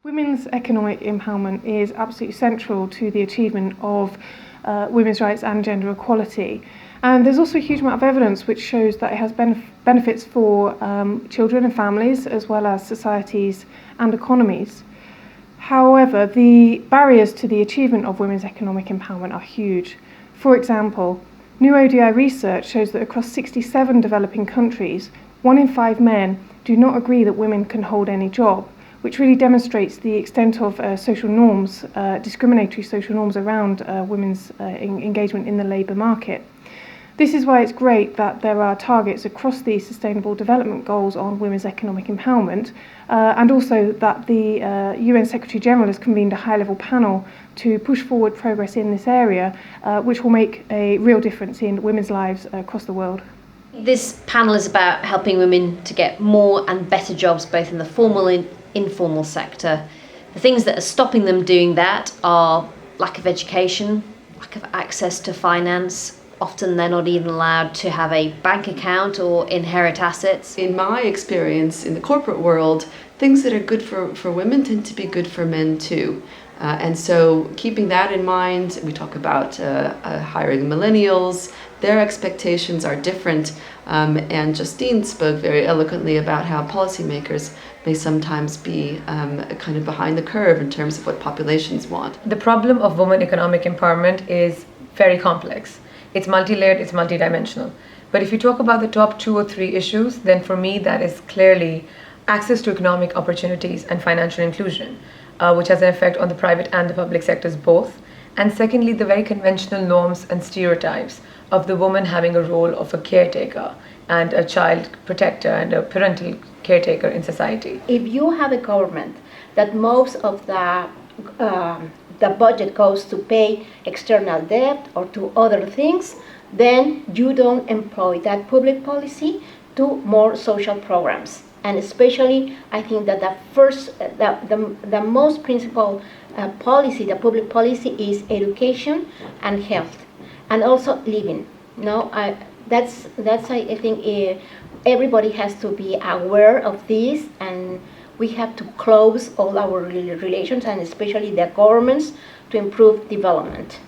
Women's economic empowerment is absolutely central to the achievement of women's rights and gender equality. And there's also a huge amount of evidence which shows that it has benefits for children and families, as well as societies and economies. However, the barriers to the achievement of women's economic empowerment are huge. For example, new ODI research shows that across 67 developing countries, 1 in 5 men do not agree that women can hold any job, which really demonstrates the extent of social norms, discriminatory social norms around women's engagement in the labour market. This is why it's great that there are targets across the Sustainable Development Goals on women's economic empowerment, and also that the UN Secretary General has convened a high-level panel to push forward progress in this area, which will make a real difference in women's lives across the world. This panel is about helping women to get more and better jobs both in the formal and informal sector. The things that are stopping them doing that are lack of education, lack of access to finance. Often they're not even allowed to have a bank account or inherit assets. In my experience in the corporate world, things that are good for women tend to be good for men too. And so keeping that in mind, we talk about hiring millennials. Their expectations are different, and Justine spoke very eloquently about how policymakers may sometimes be kind of behind the curve in terms of what populations want. The problem of women economic empowerment is very complex. It's multi-layered, it's multidimensional. But if you talk about the top 2 or 3 issues, then for me that is clearly access to economic opportunities and financial inclusion, which has an effect on the private and the public sectors both. And secondly, the very conventional norms and stereotypes of the woman having a role of a caretaker and a child protector and a parental caretaker in society. If you have a government that most of the budget goes to pay external debt or to other things, then you don't employ that public policy to more social programs. And especially, I think that the most principal policy, the public policy, is education and health, and also living. I think everybody has to be aware of this, and we have to close all our relations, and especially the governments, to improve development.